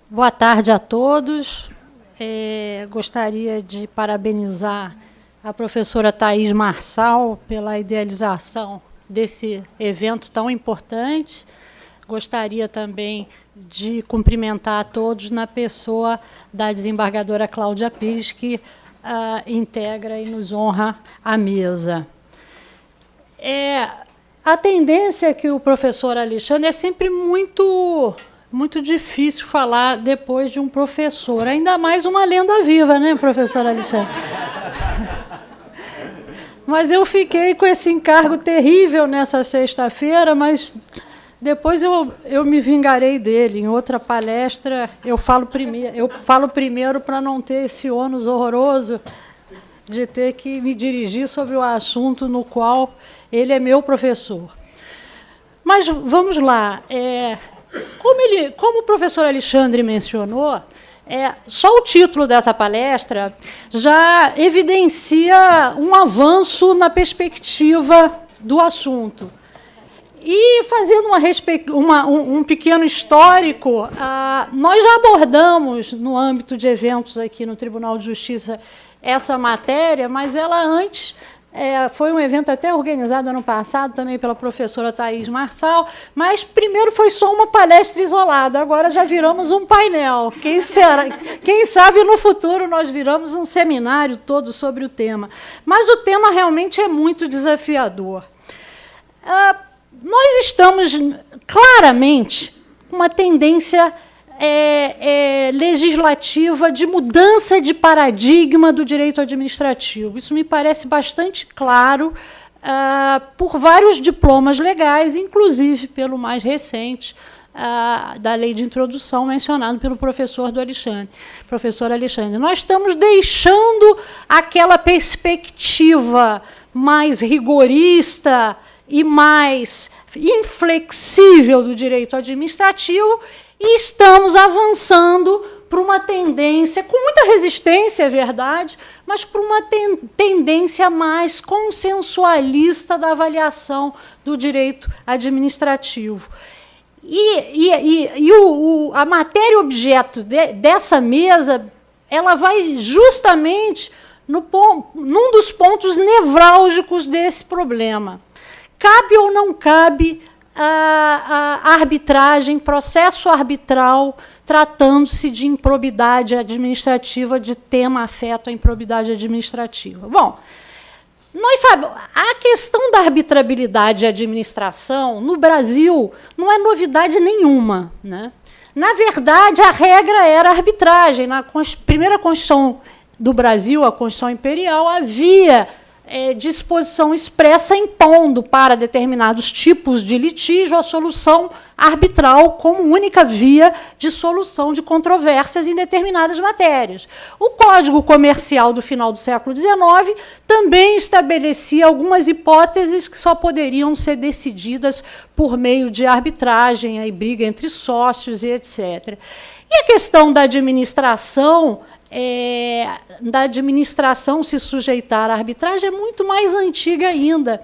Boa tarde a todos. Gostaria de parabenizar a professora Thaís Marçal pela idealização desse evento tão importante. Gostaria também de cumprimentar a todos na pessoa da desembargadora Cláudia Pires, que integra e nos honra a mesa. A tendência que o professor Alexandre é sempre muito difícil falar depois de um professor, ainda mais uma lenda viva, né, professor Alexandre? Mas eu fiquei com esse encargo terrível nessa sexta-feira, mas depois eu me vingarei dele. Em outra palestra, eu falo primeiro para não ter esse ônus horroroso de ter que me dirigir sobre o assunto no qual ele é meu professor. Mas vamos lá. Como o professor Alexandre mencionou, só o título dessa palestra já evidencia um avanço na perspectiva do assunto. E, fazendo um pequeno histórico, nós já abordamos, no âmbito de eventos aqui no Tribunal de Justiça, essa matéria, mas ela antes... foi um evento até organizado ano passado, também pela professora Thaís Marçal, mas primeiro foi só uma palestra isolada, agora já viramos um painel. Quem sabe no futuro nós viramos um seminário todo sobre o tema. Mas o tema realmente é muito desafiador. Nós estamos claramente com uma tendência legislativa de mudança de paradigma do direito administrativo. Isso me parece bastante claro por vários diplomas legais, inclusive pelo mais recente, da lei de introdução mencionado pelo professor Alexandre. Nós estamos deixando aquela perspectiva mais rigorista e mais inflexível do direito administrativo e estamos avançando para uma tendência, com muita resistência, é verdade, mas para uma tendência mais consensualista da avaliação do direito administrativo. A matéria objeto dessa mesa, ela vai justamente num dos pontos nevrálgicos desse problema. Cabe ou não cabe a arbitragem, processo arbitral, tratando-se de improbidade administrativa, de tema afeto à improbidade administrativa. Bom, nós sabemos, a questão da arbitrabilidade e administração, no Brasil, não é novidade nenhuma, né? Na verdade, a regra era a arbitragem. Na primeira Constituição do Brasil, a Constituição Imperial, havia disposição expressa impondo para determinados tipos de litígio a solução arbitral como única via de solução de controvérsias em determinadas matérias. O Código Comercial do final do século XIX também estabelecia algumas hipóteses que só poderiam ser decididas por meio de arbitragem, aí briga entre sócios e etc. E a questão da administração se sujeitar à arbitragem é muito mais antiga ainda.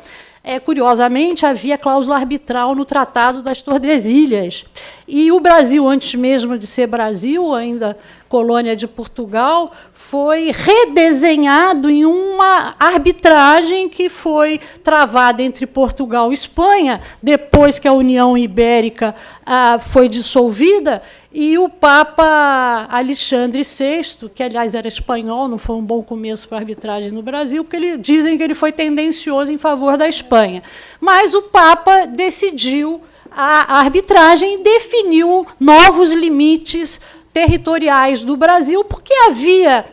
Curiosamente, havia cláusula arbitral no Tratado das Tordesilhas. E o Brasil, antes mesmo de ser Brasil, ainda colônia de Portugal, foi redesenhado em uma arbitragem que foi travada entre Portugal e Espanha, depois que a União Ibérica foi dissolvida, e o Papa Alexandre VI, que, aliás, era espanhol, não foi um bom começo para a arbitragem no Brasil, porque dizem que ele foi tendencioso em favor da Espanha. Mas o Papa decidiu a arbitragem e definiu novos limites territoriais do Brasil, porque havia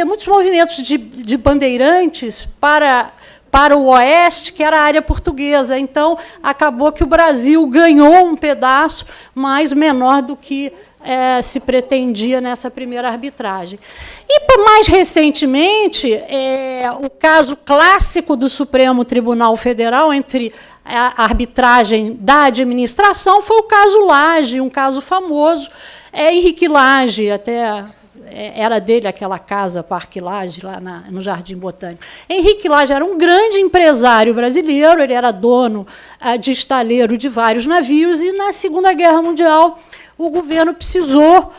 muitos movimentos de bandeirantes para o oeste, que era a área portuguesa. Então, acabou que o Brasil ganhou um pedaço, mas menor do que se pretendia nessa primeira arbitragem. E, mais recentemente, o caso clássico do Supremo Tribunal Federal entre a arbitragem da administração foi o caso Lage, um caso famoso. Henrique Lage, até era dele aquela casa, Parque Lage, lá no Jardim Botânico. Henrique Lage era um grande empresário brasileiro, ele era dono de estaleiro de vários navios, e, na Segunda Guerra Mundial, o governo precisou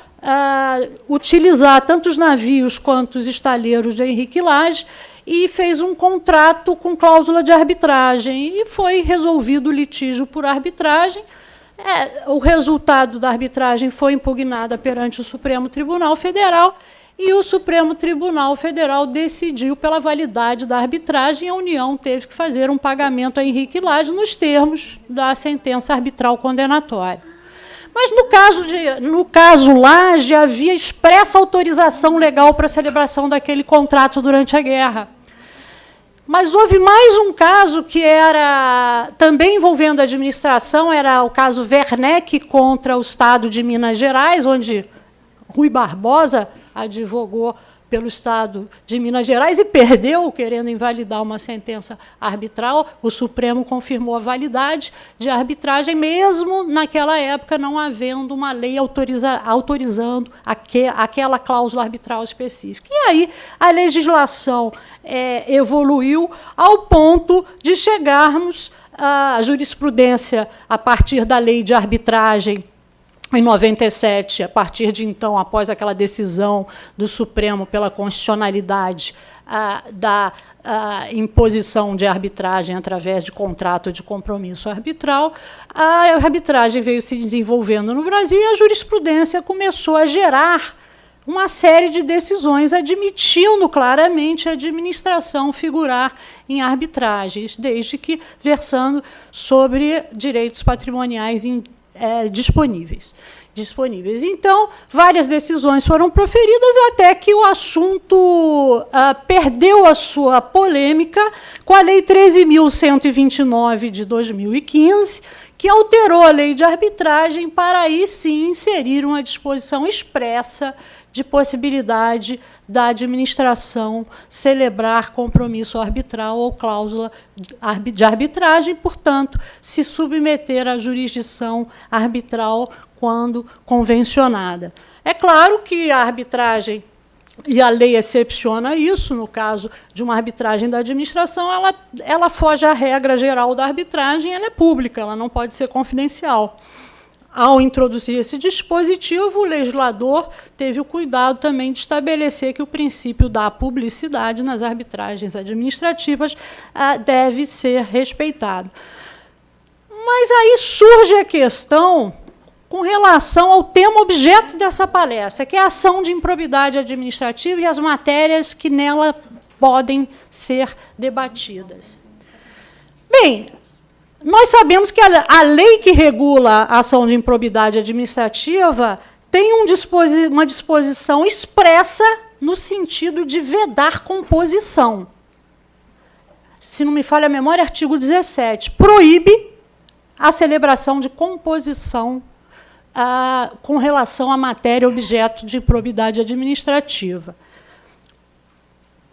utilizar tanto os navios quanto os estaleiros de Henrique Lage e fez um contrato com cláusula de arbitragem. E foi resolvido o litígio por arbitragem. O resultado da arbitragem foi impugnada perante o Supremo Tribunal Federal, e o Supremo Tribunal Federal decidiu pela validade da arbitragem, e a União teve que fazer um pagamento a Henrique Lage nos termos da sentença arbitral condenatória. Mas, no caso Lage, havia expressa autorização legal para a celebração daquele contrato durante a guerra. Mas houve mais um caso que era também envolvendo a administração, era o caso Werneck contra o Estado de Minas Gerais, onde Rui Barbosa advogou pelo Estado de Minas Gerais e perdeu, querendo invalidar uma sentença arbitral. O Supremo confirmou a validade de arbitragem, mesmo naquela época não havendo uma lei autorizando aquela cláusula arbitral específica. E aí a legislação evoluiu ao ponto de chegarmos à jurisprudência a partir da lei de arbitragem em 97, a partir de então, após aquela decisão do Supremo pela constitucionalidade da imposição de arbitragem através de contrato de compromisso arbitral, a arbitragem veio se desenvolvendo no Brasil e a jurisprudência começou a gerar uma série de decisões admitindo claramente a administração figurar em arbitragens, desde que versando sobre direitos patrimoniais disponíveis. Então, várias decisões foram proferidas até que o assunto perdeu a sua polêmica com a Lei 13.129 de 2015, que alterou a lei de arbitragem para aí sim inserir uma disposição expressa de possibilidade da administração celebrar compromisso arbitral ou cláusula de arbitragem, portanto, se submeter à jurisdição arbitral quando convencionada. É claro que a arbitragem, e a lei excepciona isso, no caso de uma arbitragem da administração, ela foge à regra geral da arbitragem, ela é pública, ela não pode ser confidencial. Ao introduzir esse dispositivo, o legislador teve o cuidado também de estabelecer que o princípio da publicidade nas arbitragens administrativas deve ser respeitado. Mas aí surge a questão com relação ao tema objeto dessa palestra, que é a ação de improbidade administrativa e as matérias que nela podem ser debatidas. Bem, nós sabemos que a lei que regula a ação de improbidade administrativa tem uma disposição expressa no sentido de vedar composição. Se não me falha a memória, artigo 17, proíbe a celebração de composição com relação à matéria objeto de improbidade administrativa.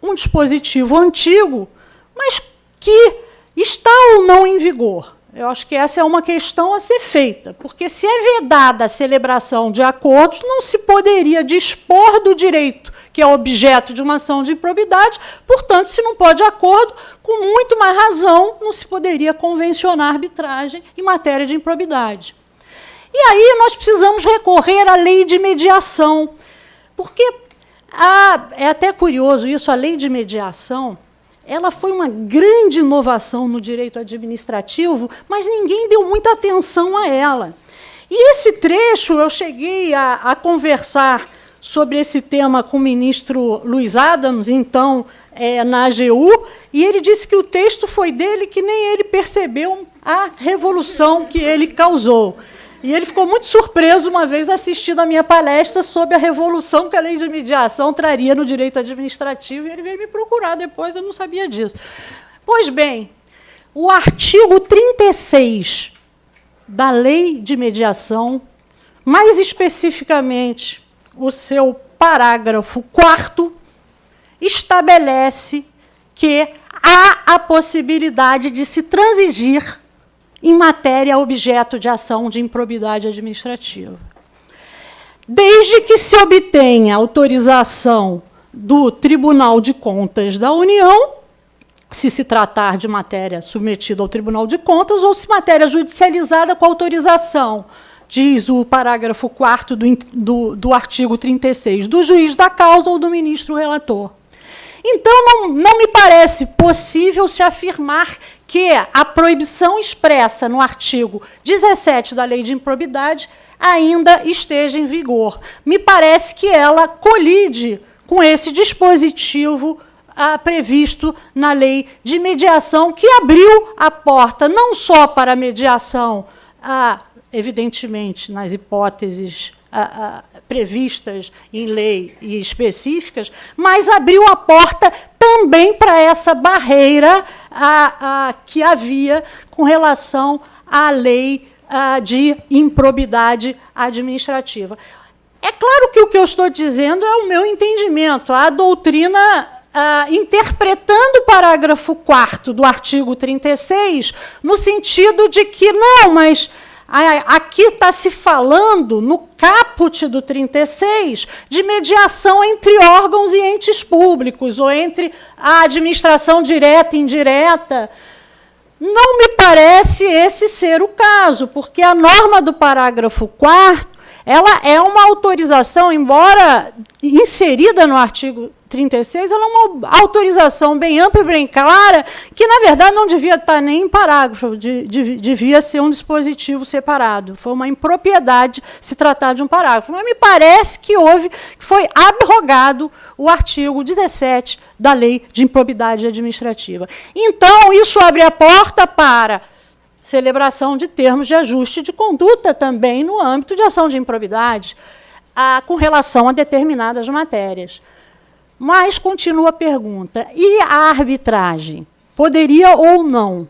Um dispositivo antigo, mas que está ou não em vigor? Eu acho que essa é uma questão a ser feita, porque se é vedada a celebração de acordos, não se poderia dispor do direito que é objeto de uma ação de improbidade, portanto, se não pode acordo, com muito mais razão, não se poderia convencionar arbitragem em matéria de improbidade. E aí nós precisamos recorrer à lei de mediação, porque é até curioso isso, a lei de mediação, ela foi uma grande inovação no direito administrativo, mas ninguém deu muita atenção a ela. E esse trecho, eu cheguei a conversar sobre esse tema com o ministro Luiz Adams, então, na AGU, e ele disse que o texto foi dele, que nem ele percebeu a revolução que ele causou. E ele ficou muito surpreso uma vez assistindo a minha palestra sobre a revolução que a lei de mediação traria no direito administrativo, e ele veio me procurar depois, eu não sabia disso. Pois bem, o artigo 36 da lei de mediação, mais especificamente o seu parágrafo 4º, estabelece que há a possibilidade de se transigir em matéria objeto de ação de improbidade administrativa, desde que se obtenha autorização do Tribunal de Contas da União, se tratar de matéria submetida ao Tribunal de Contas, ou se matéria judicializada com autorização diz o parágrafo 4º do artigo 36, do juiz da causa ou do ministro relator. Então, não me parece possível se afirmar que a proibição expressa no artigo 17 da Lei de Improbidade ainda esteja em vigor. Me parece que ela colide com esse dispositivo previsto na Lei de Mediação, que abriu a porta não só para a mediação, evidentemente, nas hipóteses previstas em lei e específicas, mas abriu a porta também para essa barreira que havia com relação à lei de improbidade administrativa. É claro que o que eu estou dizendo é o meu entendimento. A doutrina, interpretando o parágrafo 4º do artigo 36, no sentido de que, não, mas aqui está se falando, no caput do 36, de mediação entre órgãos e entes públicos, ou entre a administração direta e indireta. Não me parece esse ser o caso, porque a norma do parágrafo 4º, ela é uma autorização, embora inserida no artigo 36, ela é uma autorização bem ampla e bem clara, que, na verdade, não devia estar nem em parágrafo, devia ser um dispositivo separado. Foi uma impropriedade se tratar de um parágrafo. Mas me parece que foi abrogado o artigo 17 da Lei de Improbidade Administrativa. Então, isso abre a porta para celebração de termos de ajuste de conduta também no âmbito de ação de improbidade, com relação a determinadas matérias. Mas continua a pergunta, e a arbitragem? Poderia ou não?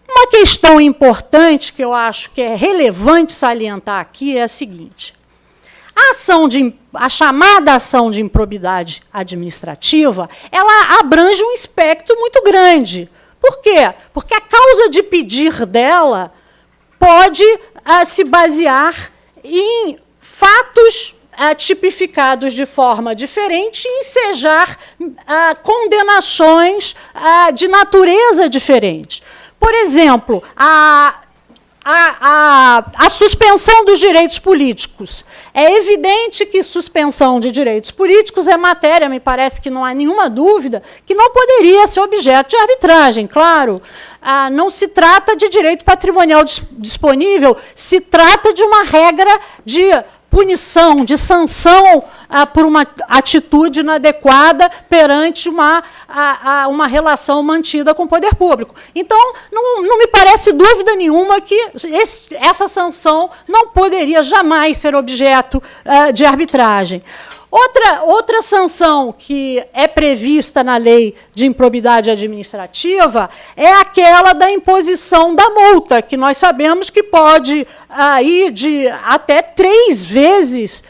Uma questão importante, que eu acho que é relevante salientar aqui, é a seguinte. A chamada ação de improbidade administrativa, ela abrange um espectro muito grande. Por quê? Porque a causa de pedir dela pode se basear em fatos tipificados de forma diferente e ensejar condenações de natureza diferente. Por exemplo, a suspensão dos direitos políticos. É evidente que suspensão de direitos políticos é matéria, me parece que não há nenhuma dúvida, que não poderia ser objeto de arbitragem, claro. Não se trata de direito patrimonial disponível, se trata de uma regra de punição, de sanção por uma atitude inadequada perante uma relação mantida com o poder público. Então, não me parece dúvida nenhuma que essa sanção não poderia jamais ser objeto de arbitragem. Outra sanção que é prevista na Lei de Improbidade Administrativa é aquela da imposição da multa, que nós sabemos que pode ir de até 3 vezes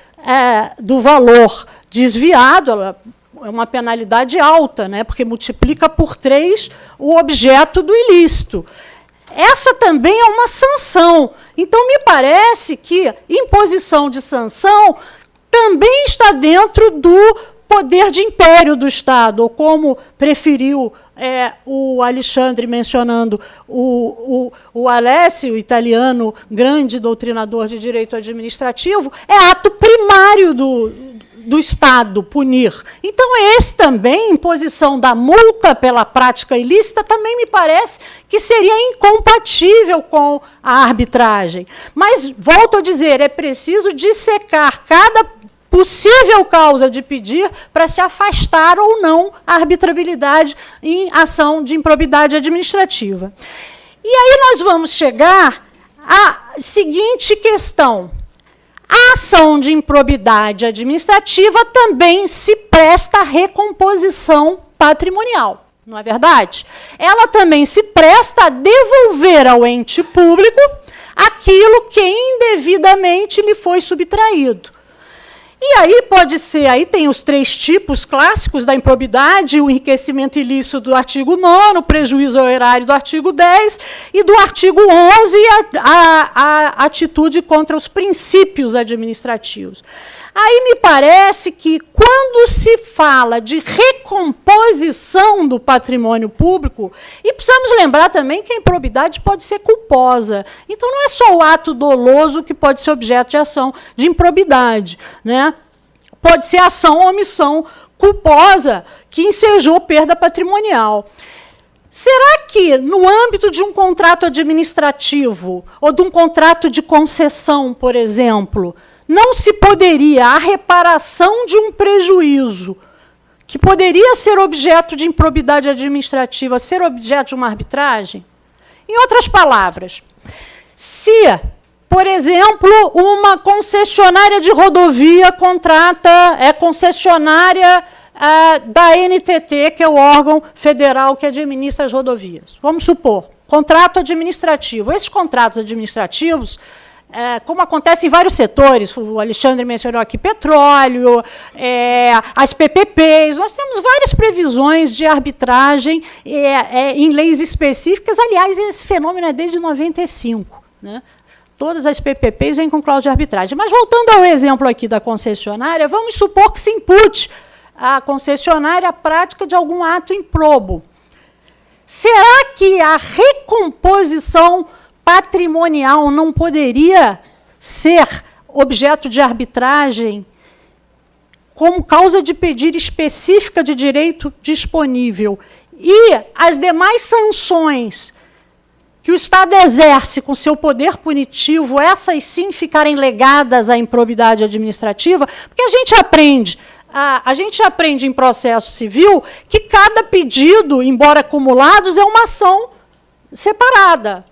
do valor desviado. Ela é uma penalidade alta, né, porque multiplica por 3 o objeto do ilícito. Essa também é uma sanção. Então, me parece que imposição de sanção também está dentro do poder de império do Estado, ou como preferiu o Alexandre, mencionando o Alessio, o italiano, grande doutrinador de direito administrativo, é ato primário do Estado punir. Então, esse também, imposição da multa pela prática ilícita, também me parece que seria incompatível com a arbitragem. Mas, volto a dizer, é preciso dissecar cada possível causa de pedir para se afastar ou não a arbitrabilidade em ação de improbidade administrativa. E aí nós vamos chegar à seguinte questão. A ação de improbidade administrativa também se presta à recomposição patrimonial, não é verdade? Ela também se presta a devolver ao ente público aquilo que indevidamente lhe foi subtraído. E aí pode ser, aí tem os 3 tipos clássicos da improbidade, o enriquecimento ilícito do artigo 9º, o prejuízo ao erário do artigo 10, e do artigo 11, a atitude contra os princípios administrativos. Aí me parece que, quando se fala de recomposição do patrimônio público, e precisamos lembrar também que a improbidade pode ser culposa. Então, não é só o ato doloso que pode ser objeto de ação de improbidade, né? Pode ser ação ou omissão culposa que ensejou perda patrimonial. Será que, no âmbito de um contrato administrativo, ou de um contrato de concessão, por exemplo, não se poderia a reparação de um prejuízo que poderia ser objeto de improbidade administrativa ser objeto de uma arbitragem? Em outras palavras, se, por exemplo, uma concessionária de rodovia é concessionária da NTT, que é o órgão federal que administra as rodovias. Vamos supor, contrato administrativo. Esses contratos administrativos, como acontece em vários setores, o Alexandre mencionou aqui petróleo, as PPPs, nós temos várias previsões de arbitragem em leis específicas. Aliás, esse fenômeno é desde 95, né? Todas as PPPs vêm com cláusula de arbitragem. Mas, voltando ao exemplo aqui da concessionária, vamos supor que se impute à concessionária a prática de algum ato improbo. Será que a recomposição patrimonial não poderia ser objeto de arbitragem como causa de pedir específica de direito disponível? E as demais sanções que o Estado exerce com seu poder punitivo, essas sim ficarem legadas à improbidade administrativa? Porque a gente aprende em processo civil que cada pedido, embora acumulados, é uma ação separada.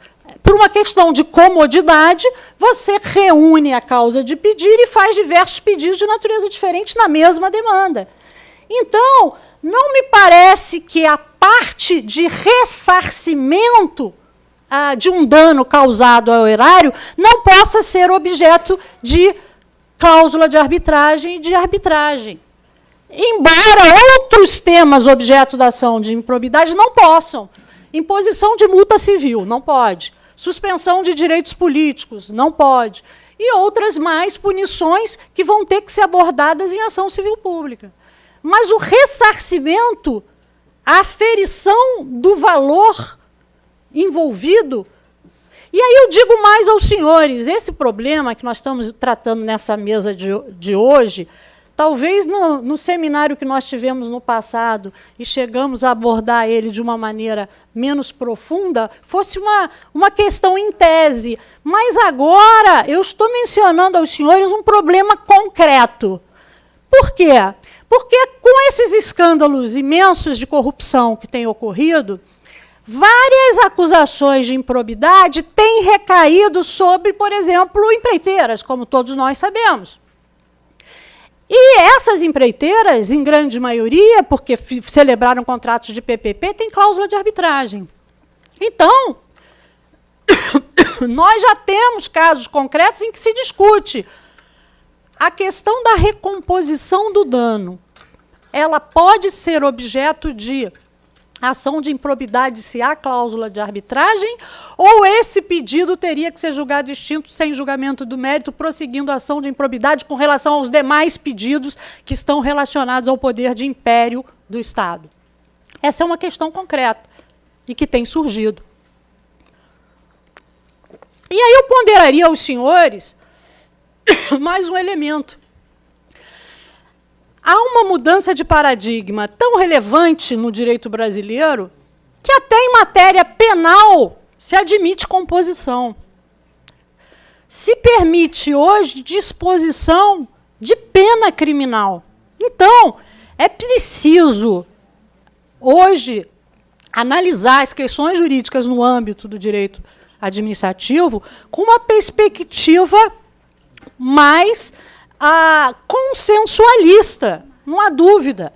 Por uma questão de comodidade, você reúne a causa de pedir e faz diversos pedidos de natureza diferente na mesma demanda. Então, não me parece que a parte de ressarcimento de um dano causado ao erário não possa ser objeto de cláusula de arbitragem e de arbitragem. Embora outros temas objeto da ação de improbidade não possam. Imposição de multa civil, não pode. Suspensão de direitos políticos, não pode. E outras mais punições que vão ter que ser abordadas em ação civil pública. Mas o ressarcimento, a aferição do valor envolvido. E aí eu digo mais aos senhores, esse problema que nós estamos tratando nessa mesa de hoje, talvez no seminário que nós tivemos no passado e chegamos a abordar ele de uma maneira menos profunda, fosse uma questão em tese. Mas agora eu estou mencionando aos senhores um problema concreto. Por quê? Porque com esses escândalos imensos de corrupção que têm ocorrido, várias acusações de improbidade têm recaído sobre, por exemplo, empreiteiras, como todos nós sabemos. E essas empreiteiras, em grande maioria, porque celebraram contratos de PPP, têm cláusula de arbitragem. Então, nós já temos casos concretos em que se discute a questão da recomposição do dano. Ela pode ser objeto de ação de improbidade se há cláusula de arbitragem, ou esse pedido teria que ser julgado extinto sem julgamento do mérito, prosseguindo a ação de improbidade com relação aos demais pedidos que estão relacionados ao poder de império do Estado. Essa é uma questão concreta e que tem surgido. E aí eu ponderaria aos senhores mais um elemento. Há uma mudança de paradigma tão relevante no direito brasileiro que até em matéria penal se admite composição. Se permite hoje disposição de pena criminal. Então, é preciso hoje analisar as questões jurídicas no âmbito do direito administrativo com uma perspectiva mais consensualista, não há dúvida.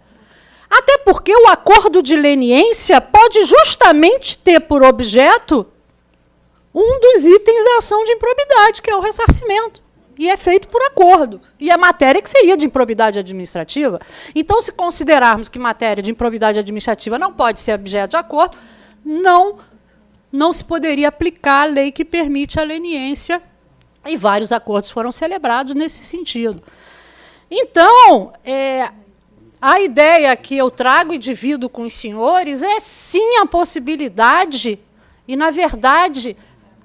Até porque o acordo de leniência pode justamente ter por objeto um dos itens da ação de improbidade, que é o ressarcimento. e é feito por acordo. E a matéria que seria de improbidade administrativa. Então, se considerarmos que matéria de improbidade administrativa não pode ser objeto de acordo, não se poderia aplicar a lei que permite a leniência, e vários acordos foram celebrados nesse sentido. Então, a ideia que eu trago e divido com os senhores é, sim, a possibilidade e, na verdade,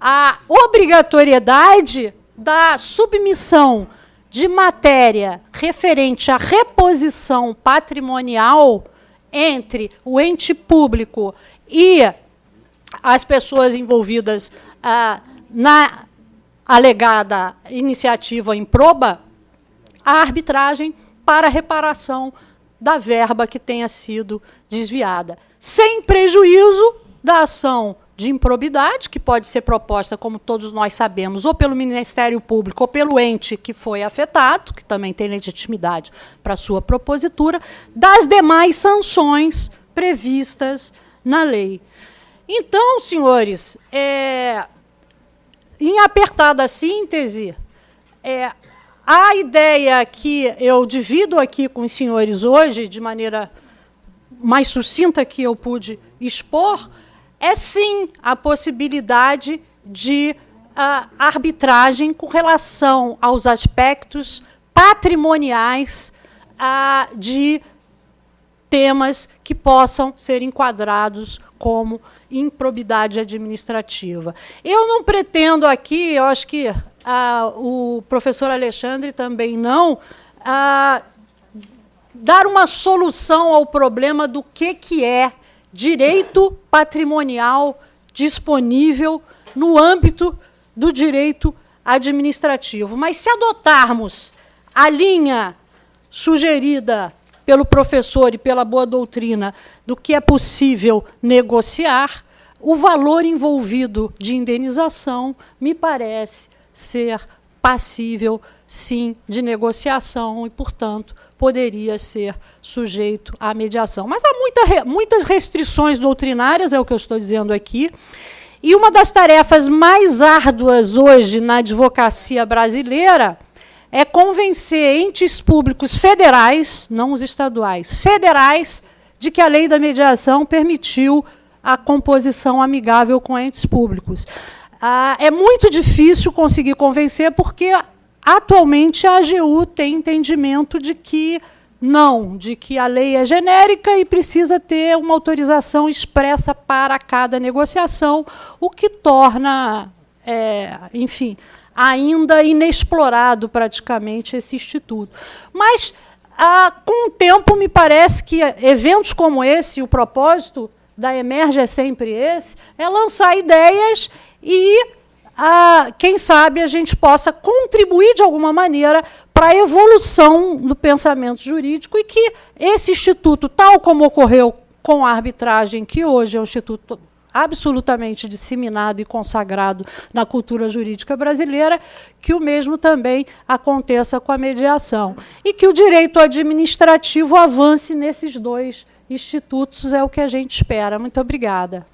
a obrigatoriedade da submissão de matéria referente à reposição patrimonial entre o ente público e as pessoas envolvidas na alegada iniciativa improba, a arbitragem para reparação da verba que tenha sido desviada, sem prejuízo da ação de improbidade, que pode ser proposta, como todos nós sabemos, ou pelo Ministério Público ou pelo ente que foi afetado, que também tem legitimidade para sua propositura, das demais sanções previstas na lei. Então, senhores, em apertada síntese, a ideia que eu divido aqui com os senhores hoje, de maneira mais sucinta que eu pude expor, é sim a possibilidade de arbitragem com relação aos aspectos patrimoniais de temas que possam ser enquadrados como improbidade administrativa. Eu não pretendo aqui, eu acho que o professor Alexandre também não, dar uma solução ao problema do que é direito patrimonial disponível no âmbito do direito administrativo. Mas, se adotarmos a linha sugerida pelo professor e pela boa doutrina do que é possível negociar, o valor envolvido de indenização me parece ser passível, sim, de negociação e, portanto, poderia ser sujeito à mediação. Mas há muitas restrições doutrinárias, é o que eu estou dizendo aqui, e uma das tarefas mais árduas hoje na advocacia brasileira é convencer entes públicos federais, não os estaduais, federais, de que a lei da mediação permitiu a composição amigável com entes públicos. É muito difícil conseguir convencer, porque atualmente a AGU tem entendimento de que não, de que a lei é genérica e precisa ter uma autorização expressa para cada negociação, o que torna, enfim, ainda inexplorado praticamente esse instituto. Mas, com o tempo, me parece que eventos como esse, o propósito da Emerge é sempre esse, é lançar ideias e, quem sabe, a gente possa contribuir de alguma maneira para a evolução do pensamento jurídico e que esse instituto, tal como ocorreu com a arbitragem, que hoje é um instituto absolutamente disseminado e consagrado na cultura jurídica brasileira, que o mesmo também aconteça com a mediação. E que o direito administrativo avance nesses dois institutos, é o que a gente espera. Muito obrigada.